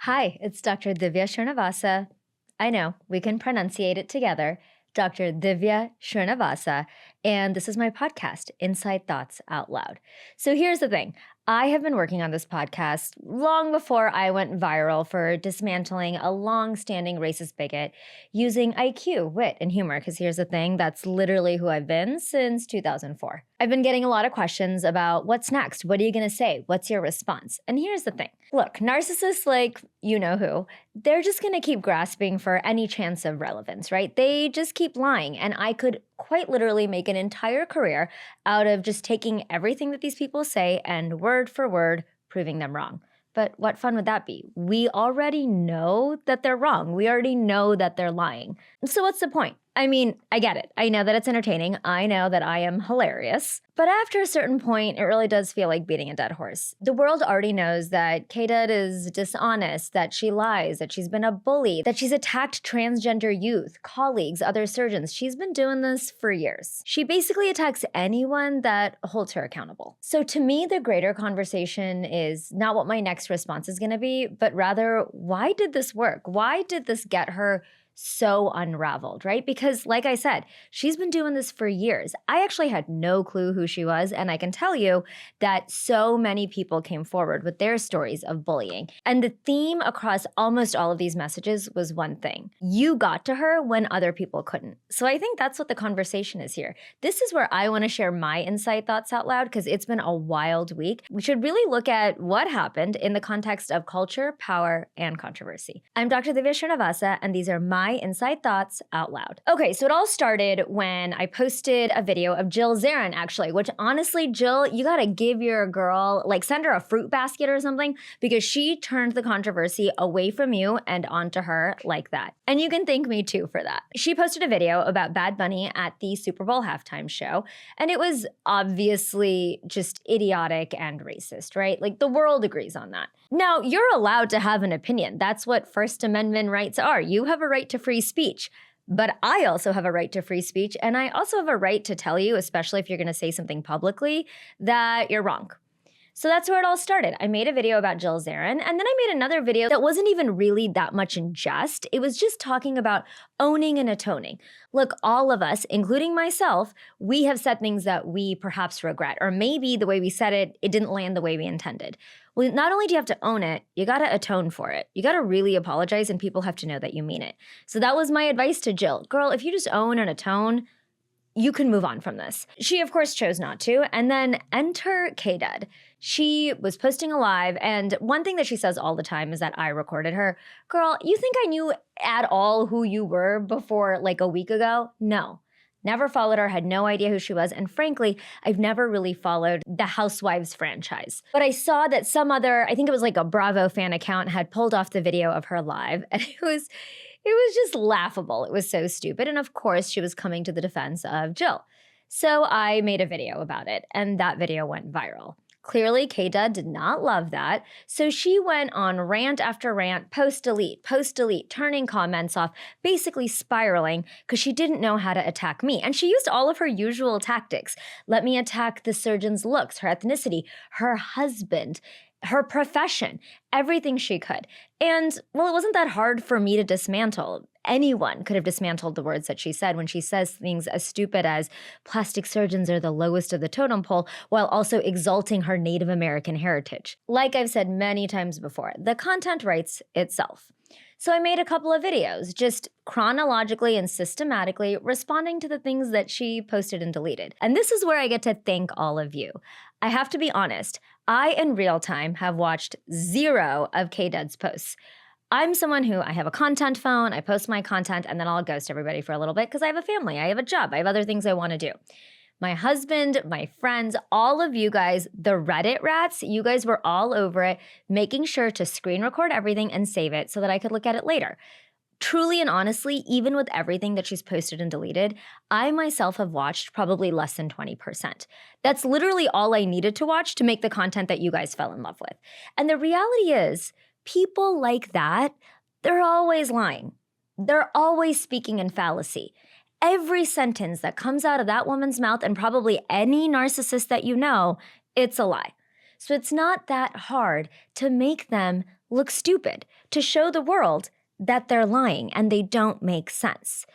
Hi, it's Dr. Divya Srinivasa. I know, we can pronunciate it together. Dr. Divya Srinivasa, and this is my podcast, Inside Thoughts Out Loud. So here's the thing. I have been working on this podcast long before I went viral for dismantling a long-standing racist bigot using IQ, wit, and humor, because here's the thing, that's literally who I've been since 2004. I've been getting a lot of questions about what's next, what are you gonna say, what's your response? And here's the thing. Look, narcissists like you know who, they're just gonna keep grasping for any chance of relevance, right? They just keep lying, and I could quite literally make an entire career out of just taking everything that these people say and word for word proving them wrong. But what fun would that be? We already know that they're wrong. We already know that they're lying. So what's the point? I mean, I get it. I know that it's entertaining. I know that I am hilarious. But after a certain point, it really does feel like beating a dead horse. The world already knows that Kelly Dodd is dishonest, that she lies, that she's been a bully, that she's attacked transgender youth, colleagues, other surgeons. She's been doing this for years. She basically attacks anyone that holds her accountable. So to me, the greater conversation is not what my next response is gonna be, but rather, why did this work? Why did this get her so unraveled, right? Because like I said, she's been doing this for years. I actually had no clue who she was, and I can tell you that so many people came forward with their stories of bullying. And the theme across almost all of these messages was one thing. You got to her when other people couldn't. So I think that's what the conversation is here. This is where I want to share my inside thoughts out loud because it's been a wild week. We should really look at what happened in the context of culture, power, and controversy. I'm Dr. Divya Srinivasa, and these are my inside thoughts out loud. Okay, so it all started when I posted a video of Jill Zarin, actually, which honestly, Jill, you gotta give your girl, like send her a fruit basket or something, because she turned the controversy away from you and onto her like that. And you can thank me too for that. She posted a video about Bad Bunny at the Super Bowl halftime show, and it was obviously just idiotic and racist, right? Like the world agrees on that. Now, you're allowed to have an opinion. That's what First Amendment rights are. You have a right to free speech. But I also have a right to free speech, and I also have a right to tell you, especially if you're gonna say something publicly, that you're wrong. So that's where it all started. I made a video about Jill Zarin, and then I made another video that wasn't even really that much in jest. It was just talking about owning and atoning. Look, all of us, including myself, we have said things that we perhaps regret, or maybe the way we said it, it didn't land the way we intended. Well, not only do you have to own it, you gotta atone for it. You gotta really apologize, and people have to know that you mean it. So that was my advice to Jill. Girl, if you just own and atone, you can move on from this. She, of course, chose not to. And then enter Kelly Dodd. She was posting a live, and one thing that she says all the time is that I recorded her. Girl, you think I knew at all who you were before like a week ago? No. Never followed her, had no idea who she was, and frankly, I've never really followed the Housewives franchise. But I saw that some other, I think it was like a Bravo fan account, had pulled off the video of her live, and it was just laughable. It was so stupid. And of course, she was coming to the defense of Jill. So I made a video about it, and that video went viral. Clearly, Kelly Dodd did not love that, so she went on rant after rant, post-delete, turning comments off, basically spiraling because she didn't know how to attack me. And she used all of her usual tactics. Let me attack the surgeon's looks, her ethnicity, her husband, her profession, everything she could. And, well, it wasn't that hard for me to dismantle. Anyone could have dismantled the words that she said when she says things as stupid as plastic surgeons are the lowest of the totem pole while also exalting her Native American heritage. Like I've said many times before, the content writes itself. So I made a couple of videos, just chronologically and systematically responding to the things that she posted and deleted. And this is where I get to thank all of you. I have to be honest, I in real time have watched 0 of Kelly Dodd's posts. I'm someone who, I have a content phone, I post my content, and then I'll ghost everybody for a little bit because I have a family, I have a job, I have other things I want to do. My husband, my friends, all of you guys, the Reddit rats, you guys were all over it, making sure to screen record everything and save it so that I could look at it later. Truly and honestly, even with everything that she's posted and deleted, I myself have watched probably less than 20%. That's literally all I needed to watch to make the content that you guys fell in love with. And the reality is, people like that, they're always lying. They're always speaking in fallacy. Every sentence that comes out of that woman's mouth, and probably any narcissist that you know, it's a lie. So it's not that hard to make them look stupid, to show the world that they're lying and they don't make sense.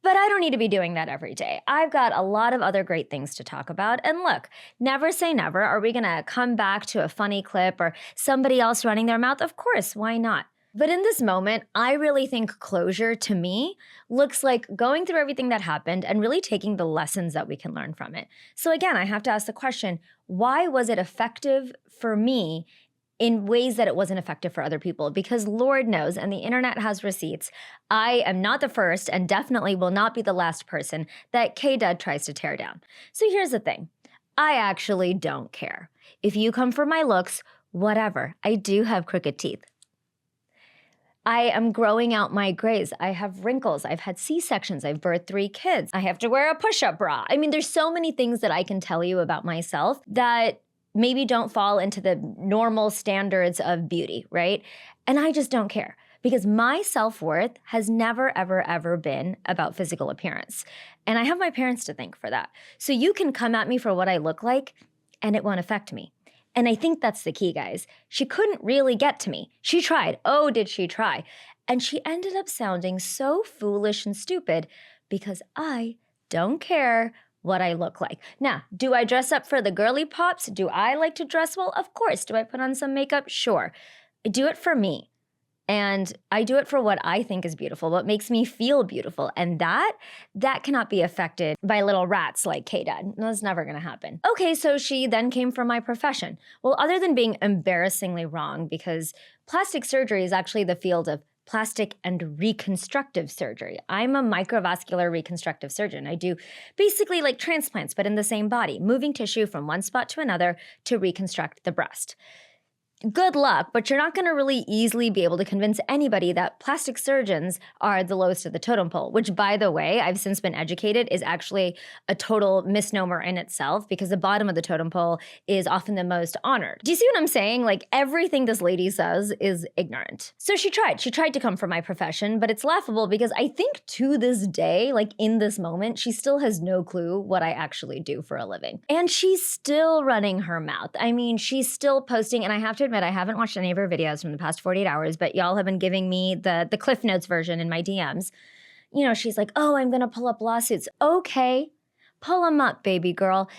But I don't need to be doing that every day. I've got a lot of other great things to talk about. And look, never say never. Are we going to come back to a funny clip or somebody else running their mouth? Of course, why not? But in this moment, I really think closure to me looks like going through everything that happened and really taking the lessons that we can learn from it. So again, I have to ask the question, why was it effective for me in ways that it wasn't effective for other people? Because Lord knows, and the internet has receipts, I am not the first and definitely will not be the last person that Kelly Dodd tries to tear down. So here's the thing. I actually don't care. If you come for my looks, whatever. I do have crooked teeth. I am growing out my grays. I have wrinkles. I've had C-sections. I've birthed 3 kids. I have to wear a push-up bra. I mean, there's so many things that I can tell you about myself that maybe don't fall into the normal standards of beauty, right? And I just don't care because my self-worth has never, ever, ever been about physical appearance. And I have my parents to thank for that. So you can come at me for what I look like and it won't affect me. And I think that's the key, guys. She couldn't really get to me. She tried. Oh, did she try? And she ended up sounding so foolish and stupid because I don't care what I look like. Now, do I dress up for the girly pops? Do I like to dress well? Of course. Do I put on some makeup? Sure. I do it for me. And I do it for what I think is beautiful, what makes me feel beautiful. And that cannot be affected by little rats like Kelly Dodd. That's never gonna happen. Okay, so she then came from my profession. Well, other than being embarrassingly wrong, because plastic surgery is actually the field of plastic and reconstructive surgery. I'm a microvascular reconstructive surgeon. I do basically like transplants, but in the same body, moving tissue from one spot to another to reconstruct the breast. Good luck, but you're not going to really easily be able to convince anybody that plastic surgeons are the lowest of the totem pole, which, by the way, I've since been educated is actually a total misnomer in itself because the bottom of the totem pole is often the most honored. Do you see what I'm saying? Like everything this lady says is ignorant. So she tried to come from my profession, but it's laughable because I think to this day, like in this moment, she still has no clue what I actually do for a living. And she's still running her mouth. I mean, she's still posting, and I have to admit, I haven't watched any of her videos from the past 48 hours, but y'all have been giving me the Cliff Notes version in my DMs. You know, she's like, oh, I'm going to pull up lawsuits. Okay, pull them up, baby girl.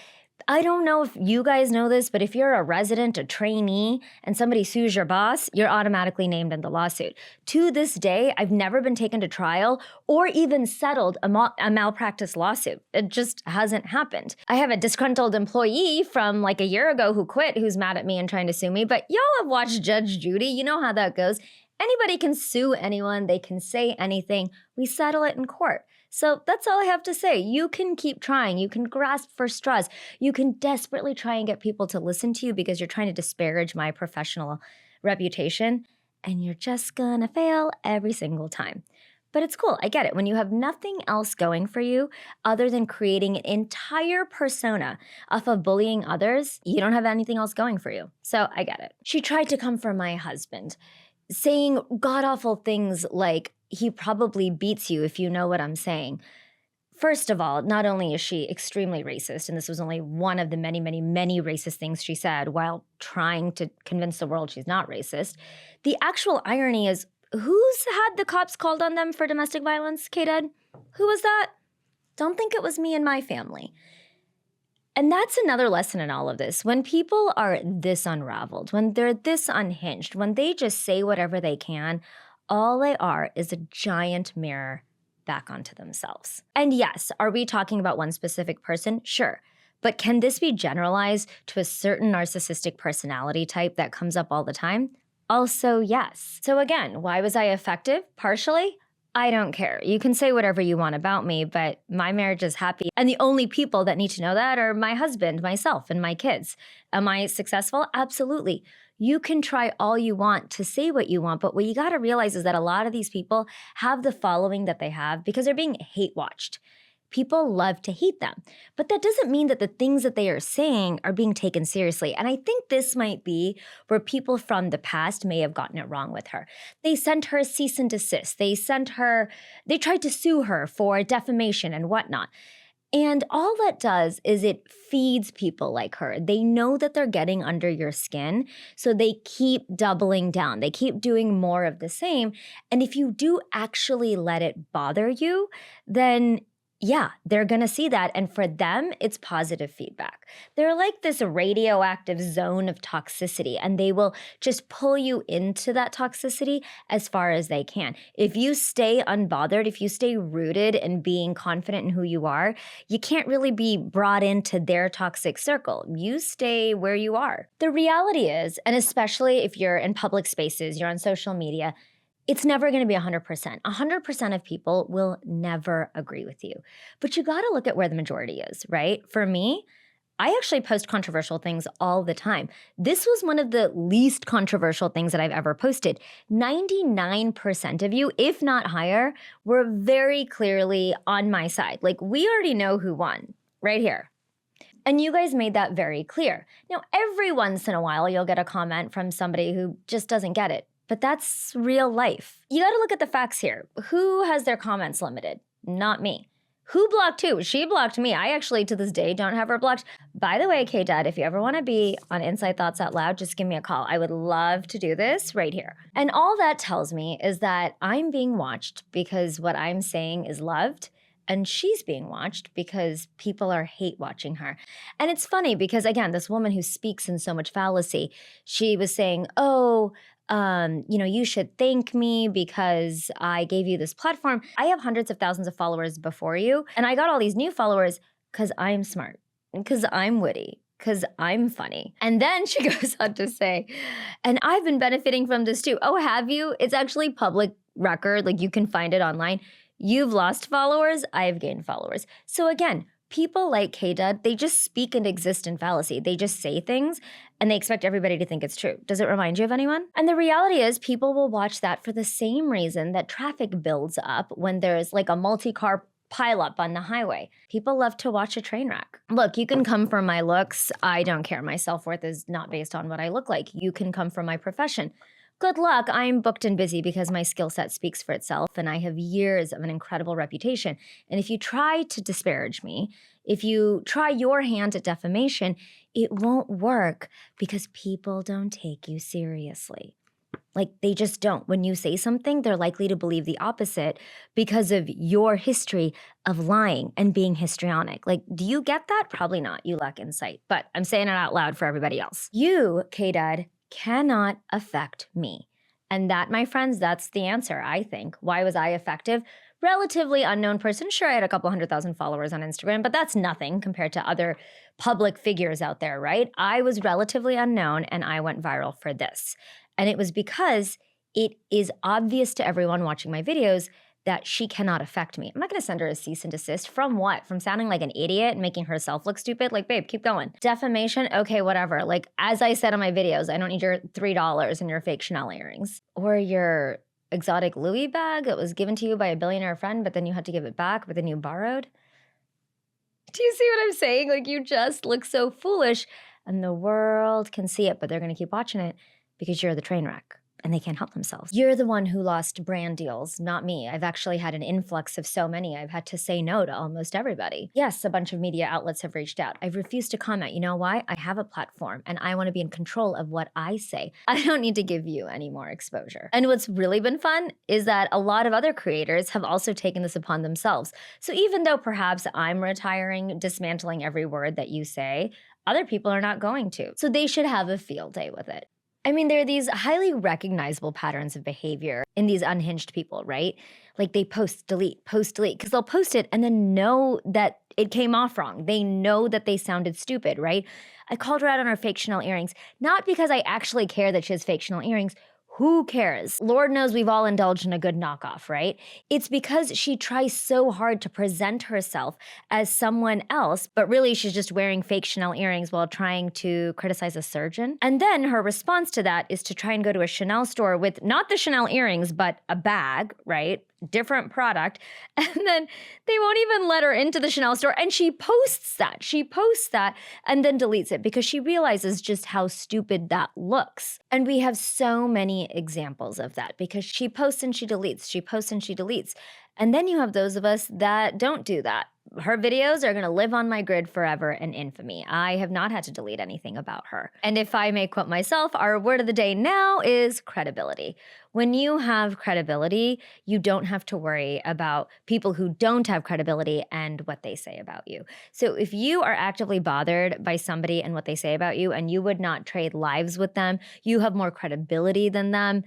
I don't know if you guys know this, but if you're a resident, a trainee, and somebody sues your boss, you're automatically named in the lawsuit. To this day, I've never been taken to trial or even settled a malpractice lawsuit. It just hasn't happened. I have a disgruntled employee from like a year ago who quit, who's mad at me and trying to sue me, but y'all have watched Judge Judy. You know how that goes. Anybody can sue anyone. They can say anything. We settle it in court. So that's all I have to say. You can keep trying. You can grasp for straws. You can desperately try and get people to listen to you because you're trying to disparage my professional reputation, and you're just gonna fail every single time. But it's cool. I get it. When you have nothing else going for you other than creating an entire persona off of bullying others, you don't have anything else going for you. So I get it. She tried to come for my husband, saying god-awful things like, he probably beats you if you know what I'm saying. First of all, not only is she extremely racist, and this was only one of the many, many, many racist things she said while trying to convince the world she's not racist, the actual irony is, who's had the cops called on them for domestic violence, Kelly Dodd? Who was that? Don't think it was me and my family. And that's another lesson in all of this. When people are this unraveled, when they're this unhinged, when they just say whatever they can, all they are is a giant mirror back onto themselves. And yes, are we talking about one specific person? Sure. But can this be generalized to a certain narcissistic personality type that comes up all the time? Also, yes. So again, why was I effective? Partially, I don't care. You can say whatever you want about me, but my marriage is happy. And the only people that need to know that are my husband, myself, and my kids. Am I successful? Absolutely. You can try all you want to say what you want, but what you got to realize is that a lot of these people have the following that they have because they're being hate watched. People love to hate them, but that doesn't mean that the things that they are saying are being taken seriously. And I think this might be where people from the past may have gotten it wrong with her. They sent her a cease and desist. They tried to sue her for defamation and whatnot. And all that does is it feeds people like her. They know that they're getting under your skin, so they keep doubling down. They keep doing more of the same. And if you do actually let it bother you, then yeah, they're gonna see that. And for them, it's positive feedback. They're like this radioactive zone of toxicity, and they will just pull you into that toxicity as far as they can. If you stay unbothered, if you stay rooted in being confident in who you are, you can't really be brought into their toxic circle. You stay where you are. The reality is, and especially if you're in public spaces, you're on social media, it's never going to be 100%. 100% of people will never agree with you. But you got to look at where the majority is, right? For me, I actually post controversial things all the time. This was one of the least controversial things that I've ever posted. 99% of you, if not higher, were very clearly on my side. Like, we already know who won, right here. And you guys made that very clear. Now, every once in a while, you'll get a comment from somebody who just doesn't get it. But that's real life. You got to look at the facts here. Who has their comments limited? Not me. Who blocked who? She blocked me. I actually, to this day, don't have her blocked. By the way, Kelly Dodd, if you ever want to be on Inside Thoughts Out Loud, just give me a call. I would love to do this right here. And all that tells me is that I'm being watched because what I'm saying is loved, and she's being watched because people are hate watching her. And it's funny because, again, this woman who speaks in so much fallacy, she was saying, you should thank me because I gave you this platform. I have hundreds of thousands of followers before you, and I got all these new followers because I'm smart, because I'm witty, because I'm funny. And then she goes on to say, and I've been benefiting from this too. Oh, have you? It's actually public record. Like, you can find it online. You've lost followers. I've gained followers. So again, people like Kelly Dodd, they just speak and exist in fallacy. They just say things and they expect everybody to think it's true. Does it remind you of anyone? And the reality is people will watch that for the same reason that traffic builds up when there's like a multi-car pileup on the highway. People love to watch a train wreck. Look, you can come from my looks. I don't care. My self-worth is not based on what I look like. You can come from my profession. Good luck. I'm booked and busy because my skill set speaks for itself and I have years of an incredible reputation. And if you try to disparage me, if you try your hand at defamation, it won't work because people don't take you seriously. Like, they just don't. When you say something, they're likely to believe the opposite because of your history of lying and being histrionic. Like, do you get that? Probably not. You lack insight. But I'm saying it out loud for everybody else. You, Kelly Dodd, cannot affect me. And that, my friends, that's the answer, I think. Why was I effective? Relatively unknown person. Sure, I had a couple 100,000 followers on Instagram, but that's nothing compared to other public figures out there, right? I was relatively unknown and I went viral for this. And it was because it is obvious to everyone watching my videos that she cannot affect me. I'm not gonna send her a cease and desist. From what? From sounding like an idiot and making herself look stupid? Like, babe, keep going. Defamation? Okay, whatever. Like, as I said on my videos, I don't need your $3 and your fake Chanel earrings. Or your exotic Louis bag that was given to you by a billionaire friend, but then you had to give it back, but then you borrowed. Do you see what I'm saying? Like, you just look so foolish and the world can see it, but they're gonna keep watching it because you're the train wreck. And they can't help themselves. You're the one who lost brand deals, not me. I've actually had an influx of so many. I've had to say no to almost everybody. Yes, a bunch of media outlets have reached out. I've refused to comment. You know why? I have a platform and I want to be in control of what I say. I don't need to give you any more exposure. And what's really been fun is that a lot of other creators have also taken this upon themselves. So even though perhaps I'm retiring, dismantling every word that you say, other people are not going to. So they should have a field day with it. I mean, there are these highly recognizable patterns of behavior in these unhinged people, right? Like, they post, delete, because they'll post it and then know that it came off wrong. They know that they sounded stupid, right? I called her out on her fake Chanel earrings, not because I actually care that she has fake Chanel earrings. Who cares? Lord knows we've all indulged in a good knockoff, right? It's because she tries so hard to present herself as someone else, but really she's just wearing fake Chanel earrings while trying to criticize a surgeon. And then her response to that is to try and go to a Chanel store with not the Chanel earrings, but a bag, right? Different product. And then they won't even let her into the Chanel store. And she posts that. She posts that and then deletes it because she realizes just how stupid that looks. And we have so many examples of that because she posts and she deletes. She posts and she deletes. And then you have those of us that don't do that. her videos are going to live on my grid forever in infamy. I have not had to delete anything about her. And if I may quote myself, our word of the day now is credibility. When you have credibility, you don't have to worry about people who don't have credibility and what they say about you. So if you are actively bothered by somebody and what they say about you, and you would not trade lives with them, you have more credibility than them,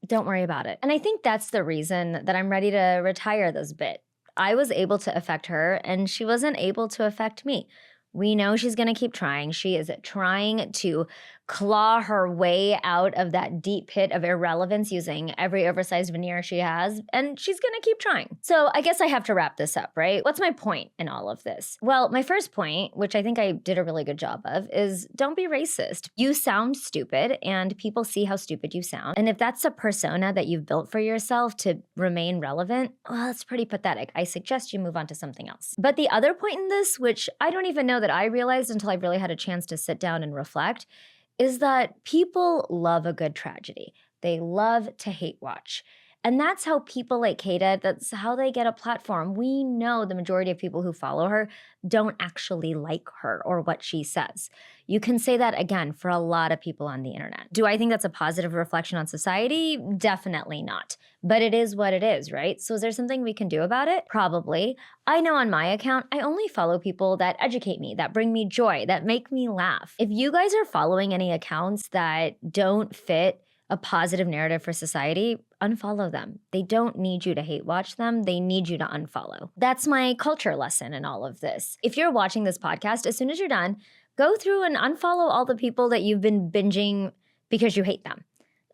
don't worry about it. And I think that's the reason that I'm ready to retire this bit. I was able to affect her, and she wasn't able to affect me. We know she's going to keep trying. She is trying to claw her way out of that deep pit of irrelevance using every oversized veneer she has, and she's going to keep trying. So I guess I have to wrap this up, right? What's my point in all of this? Well, my first point, which I think I did a really good job of, is don't be racist. You sound stupid, and people see how stupid you sound. And if that's a persona that you've built for yourself to remain relevant, well, it's pretty pathetic. I suggest you move on to something else. But the other point in this, which I don't even know that I realized until I really had a chance to sit down and reflect, is that people love a good tragedy. They love to hate watch. And that's how people like Kata, that's how they get a platform. We know the majority of people who follow her don't actually like her or what she says. You can say that again for a lot of people on the internet. Do I think that's a positive reflection on society? Definitely not. But it is what it is, right? So is there something we can do about it? Probably. I know on my account, I only follow people that educate me, that bring me joy, that make me laugh. If you guys are following any accounts that don't fit a positive narrative for society, unfollow them. They don't need you to hate watch them. They need you to unfollow. That's my culture lesson in all of this. If you're watching this podcast, as soon as you're done, go through and unfollow all the people that you've been binging because you hate them.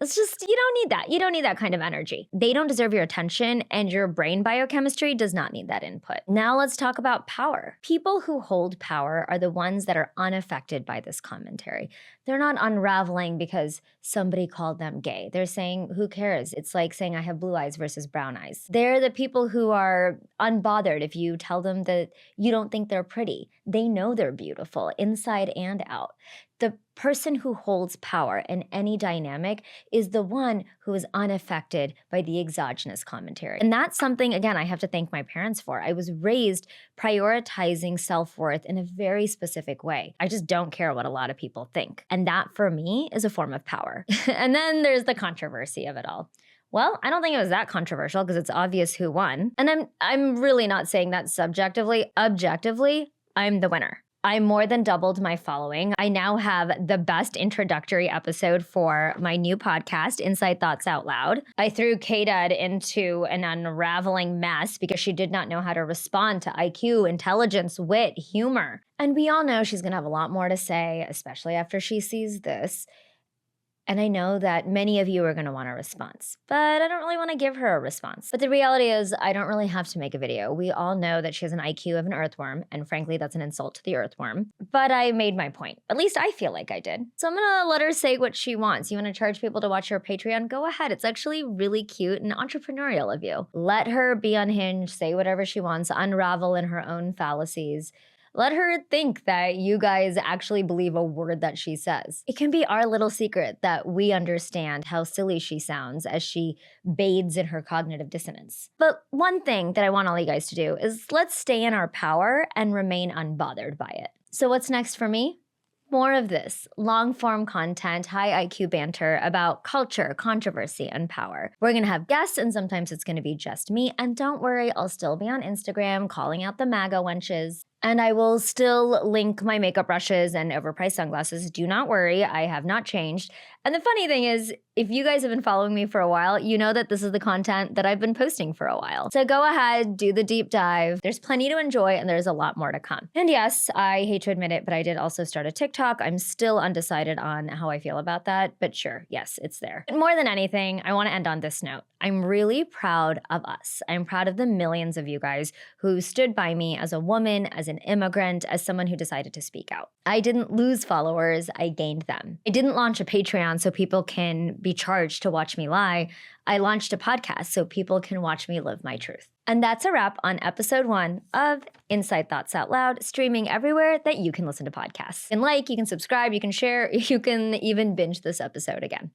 It's just, you don't need that. You don't need that kind of energy. They don't deserve your attention, and your brain biochemistry does not need that input. Now let's talk about power. People who hold power are the ones that are unaffected by this commentary. They're not unraveling because somebody called them gay. They're saying, who cares? It's like saying I have blue eyes versus brown eyes. They're the people who are unbothered if you tell them that you don't think they're pretty. They know they're beautiful inside and out. The person who holds power in any dynamic is the one who is unaffected by the exogenous commentary. And that's something, again, I have to thank my parents for. I was raised prioritizing self-worth in a very specific way. I just don't care what a lot of people think. And that, for me, is a form of power. And then there's the controversy of it all. Well, I don't think it was that controversial because it's obvious who won. And I'm really not saying that subjectively. Objectively, I'm the winner. I more than doubled my following. I now have the best introductory episode for my new podcast, Inside Thoughts Out Loud. I threw K-Dud into an unraveling mess because she did not know how to respond to IQ, intelligence, wit, humor. And we all know she's going to have a lot more to say, especially after she sees this. And I know that many of you are going to want a response, but I don't really want to give her a response. But the reality is I don't really have to make a video. We all know that she has an IQ of an earthworm, and frankly, that's an insult to the earthworm. But I made my point. At least I feel like I did. So I'm going to let her say what she wants. You want to charge people to watch her Patreon? Go ahead. It's actually really cute and entrepreneurial of you. Let her be unhinged, say whatever she wants, unravel in her own fallacies. Let her think that you guys actually believe a word that she says. It can be our little secret that we understand how silly she sounds as she bathes in her cognitive dissonance. But one thing that I want all you guys to do is let's stay in our power and remain unbothered by it. So what's next for me? More of this long-form content, high IQ banter about culture, controversy, and power. We're going to have guests, and sometimes it's going to be just me. And don't worry, I'll still be on Instagram calling out the MAGA wenches. And I will still link my makeup brushes and overpriced sunglasses. Do not worry, I have not changed. And the funny thing is, if you guys have been following me for a while, you know that this is the content that I've been posting for a while. So go ahead, do the deep dive. There's plenty to enjoy, and there's a lot more to come. And yes, I hate to admit it, but I did also start a TikTok. I'm still undecided on how I feel about that, but sure, yes, it's there. But more than anything, I want to end on this note. I'm really proud of us. I'm proud of the millions of you guys who stood by me as a woman, as an immigrant, as someone who decided to speak out. I didn't lose followers, I gained them. I didn't launch a Patreon so people can be charged to watch me lie. I launched a podcast so people can watch me live my truth. And that's a wrap on episode 1 of Inside Thoughts Out Loud, streaming everywhere that you can listen to podcasts. You can like, you can subscribe, you can share, you can even binge this episode again.